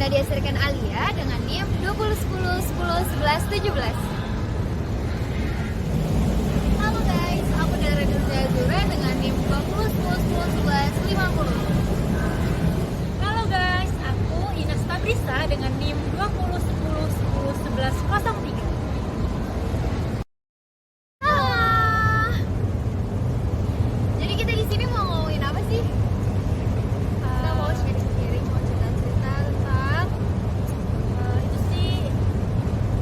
dihasilkan Alia dengan NIM 2010-10-11-17. Halo guys, aku dari Nurja Zura dengan NIM 2010-10-11-50. Halo guys, aku Ines Tabrisa dengan NIM 2010-10-11-03. Jadi kita di sini mau ngomongin apa sih? Kita mau sharing-sharing, mau cerita-cerita tentang Itu sih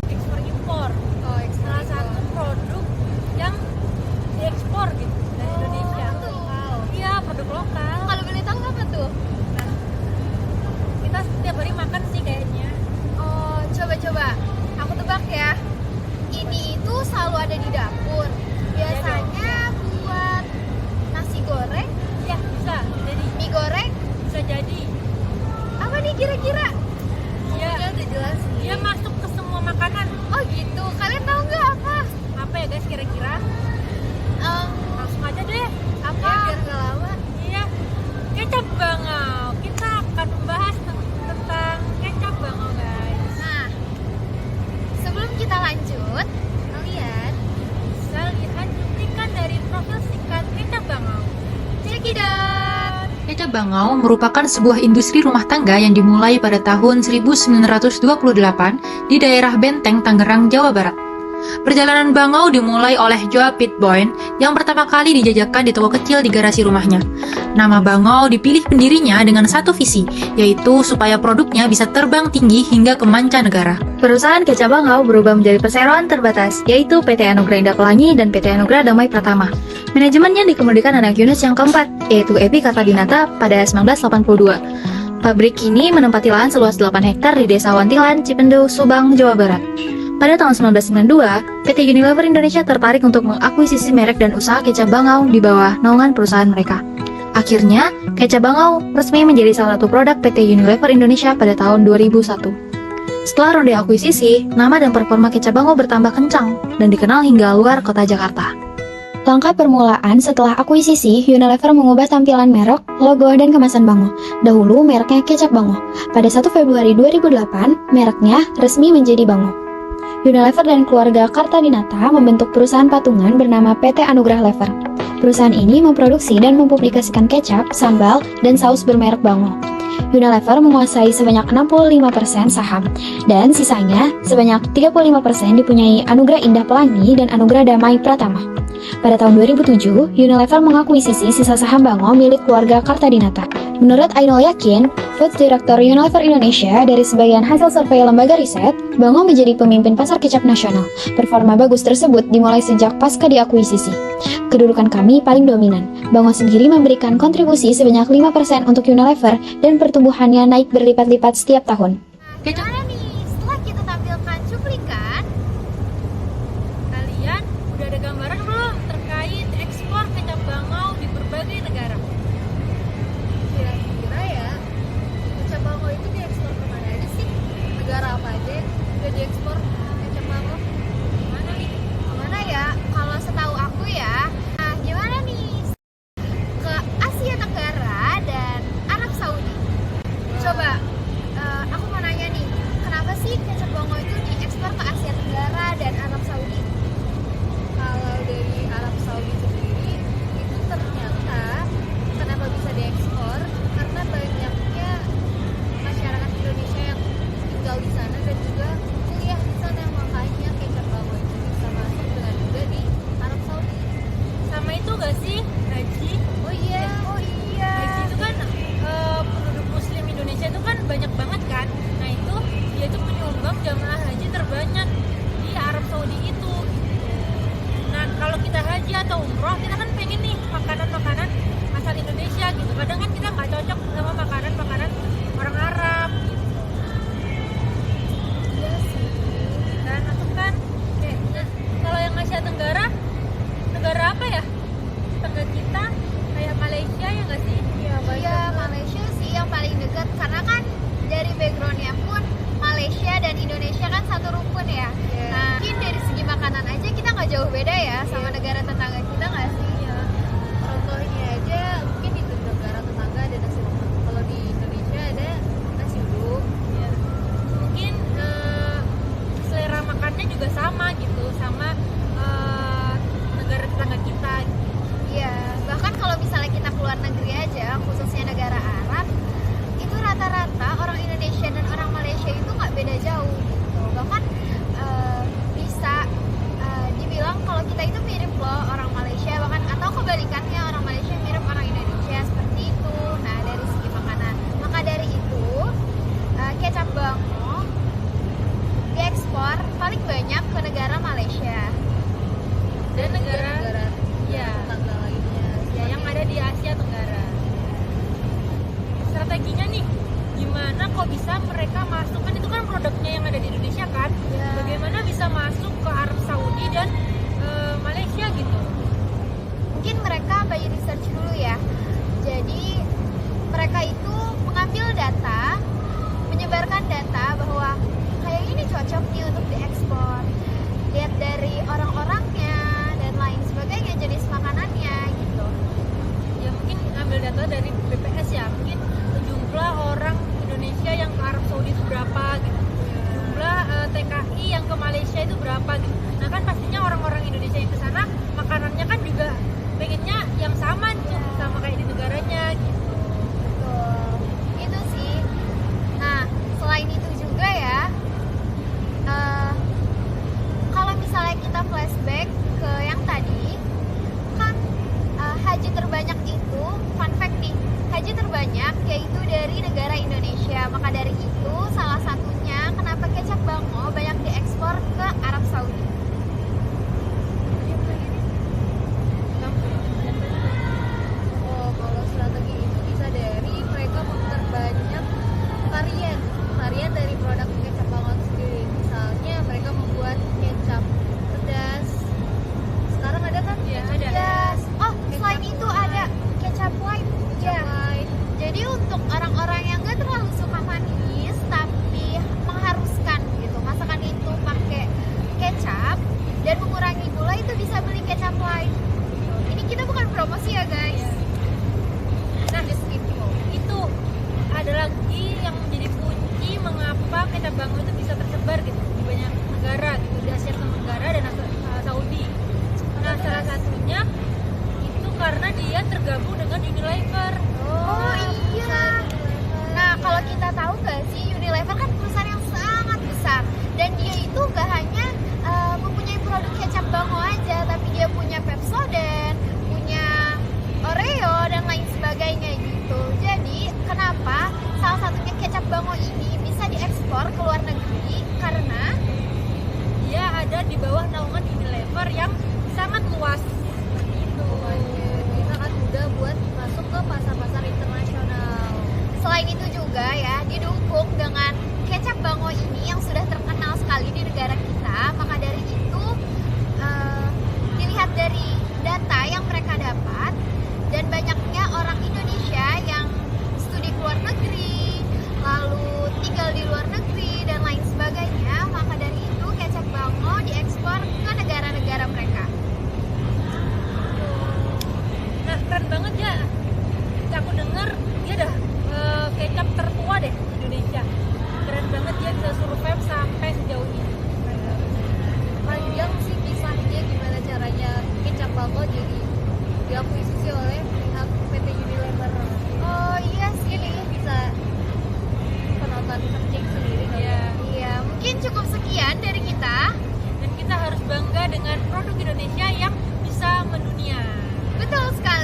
ekspor impor. oh, Salah satu produk yang diekspor gitu dari Indonesia. lokal. Iya, produk lokal. Kalau boleh tahu apa tuh? Nah, kita setiap hari makan sih kayaknya. Oh, coba-coba. Aku tebak ya. Ini itu selalu ada di dapur. Biasanya buat nasi goreng, Iya, bisa jadi. mie goreng. Bisa jadi. Apa nih kira-kira? Iya, Udah jelas. dia masuk ke semua makanan. Oh gitu. Kalian tahu nggak apa? Apa ya guys kira-kira? Langsung aja deh. Apa? Ya, Biar nggak lama. Iya, kecap bangau. Kita akan membahas tentang kecap bangau, guys. Nah, sebelum kita lanjut, kalian Bisa lihat cuplikan dari profil singkat kecap bangau. check it out. Kecap Bangau merupakan sebuah industri rumah tangga yang dimulai pada tahun 1928 di daerah Benteng, Tangerang, Jawa Barat. Perjalanan Bangau dimulai oleh Joa Pitboin yang pertama kali dijajakan di toko kecil di garasi rumahnya. Nama Bangau dipilih pendirinya dengan satu visi, yaitu supaya produknya bisa terbang tinggi hingga ke mancanegara. Perusahaan Kecap Bangau berubah menjadi perseroan terbatas, yaitu PT Anugrah Indah Pelangi dan PT Anugrah Damai Pratama. Manajemennya dikemudikan anak Yunus yang keempat, yaitu Epi Kartadinata pada 1982. Pabrik ini menempati lahan seluas 8 hektar di Desa Wantilan, Cipendo, Subang, Jawa Barat. Pada tahun 1992, PT Unilever Indonesia tertarik untuk mengakuisisi merek dan usaha Kecap Bangau di bawah naungan perusahaan mereka. Akhirnya, Kecap Bangau resmi menjadi salah satu produk PT Unilever Indonesia pada tahun 2001. Setelah ronde akuisisi, nama dan performa Kecap Bangau bertambah kencang dan dikenal hingga luar kota Jakarta. Langkah permulaan setelah akuisisi, Unilever mengubah tampilan merek, logo, dan kemasan Bangau. Dahulu mereknya Kecap Bangau. Pada 1 Februari 2008, mereknya resmi menjadi Bangau. Unilever dan keluarga Kartadinata membentuk perusahaan patungan bernama PT Anugrah Lever. Perusahaan ini memproduksi dan mempublikasikan kecap, sambal, dan saus bermerek Bangau. Unilever menguasai sebanyak 65% saham, dan sisanya sebanyak 35% dipunyai Anugrah Indah Pelangi dan Anugrah Damai Pratama. Pada tahun 2007, Unilever mengakuisisi sisa saham Bangau milik keluarga Kartadinata. Menurut Ainul Yakin, Foods Director Unilever Indonesia, dari sebagian hasil survei lembaga riset, Bangau menjadi pemimpin pasar kecap nasional. Performa bagus tersebut dimulai sejak pasca diakuisisi. Kedudukan kami paling dominan. Bangau sendiri memberikan kontribusi sebanyak 5% untuk Unilever dan pertumbuhannya naik berlipat-lipat setiap tahun. Gimana nih? Setelah kita tampilkan cuplikan, Kalian udah ada gambaran belum terkait ekspor kecap bangau di berbagai negara? kira-kira ya, Kecap Bangau itu diekspor kemana aja sih? Negara apa aja yang udah diekspor Kecap Bangau? Mana nih? Kemana ya? Kalau setahu aku ya, nah gimana nih? Ke Asia Tenggara dan Arab Saudi. Coba, aku mau nanya nih, bisa mereka masukkan, itu kan produknya yang ada di Indonesia kan, Ya. bagaimana bisa masuk ke Arab Saudi dan Malaysia gitu. Mungkin mereka by research dulu ya. Jadi mereka itu mengambil data, menyebarkan data bahwa kayak ini cocok nih untuk diekspor. Lihat dari orang-orangnya dan lain sebagainya, jenis makanannya gitu. Ya mungkin ambil data dari BPS ya, mungkin jumlah orang Indonesia yang ke Arab Saudi itu berapa gitu, jumlah TKI yang ke Malaysia itu berapa gitu. Nah kan pastinya orang-orang Indonesia yang ke sana makanannya kan juga pengennya yang sama nih, sama kayak di negaranya gitu. Betul. Itu sih. Nah, selain itu juga ya, kalau misalnya kita flashback ke yang tadi, kan haji terbanyak itu, fun fact nih, haji terbanyak yaitu dari negara Indonesia. Maka dari itu, salah satunya kenapa kecap bango banyak diekspor ke Arab Saudi. Oh, kalau strategi itu bisa dari mereka memperbanyak varian dari produk kecap bango itu sendiri. Misalnya mereka membuat kecap pedas. Sekarang ada kan? Ya, Kecap ada. pedas. Oh, selain itu ada kecap white. Ya. Jadi untuk orang-orang yang gak terlalu suka manis tapi mengharuskan gitu masakan itu pakai kecap dan mengurangi gula, itu bisa beli kecap white. Ini kita bukan promosi ya guys. Nah, itu ada lagi yang menjadi kunci mengapa kecap bango itu bisa tersebar gitu di banyak negara gitu, di Asia Tenggara dan Saudi. Nah, salah satunya itu karena dia tergabung dengan Unilever. Oh iya. Nah, kalau kita tahu nggak sih, Unilever kan perusahaan yang sangat besar dan dia itu nggak hanya mempunyai produk kecap bango aja, tapi dia punya Pepsodent, punya Oreo dan lain sebagainya gitu. Jadi kenapa salah satunya kecap bango ini bisa diekspor ke luar negeri, karena Dia ada di bawah naungan Unilever yang sangat luas. Itu. ini sangat mudah buat masuk ke pasar-pasar internasional. Selain itu juga ya, didukung dengan kecap bango ini yang sudah terkenal sekali di negara kita. Maka dari itu, dilihat dari data yang mereka dapat dan banyaknya orang Indonesia yang studi ke luar negeri, lalu tinggal di luar negeri dan lain sebagainya, maka dari itu kecap bango diekspor ke negara-negara mereka. Nah, keren banget ya. Aku dengar dia dah kecap tertua deh di Indonesia. Keren banget dia bisa survive sampai sejauh ini. Panjang sih kisahnya gimana caranya kecap bango jadi diakuisisi oleh pihak PT Unilever. Oh iya sih. Ini bisa penonton searching sendiri kali. Iya. Iya, mungkin cukup sekian dari kita. Dan kita harus bangga dengan produk Indonesia yang bisa mendunia. Betul sekali.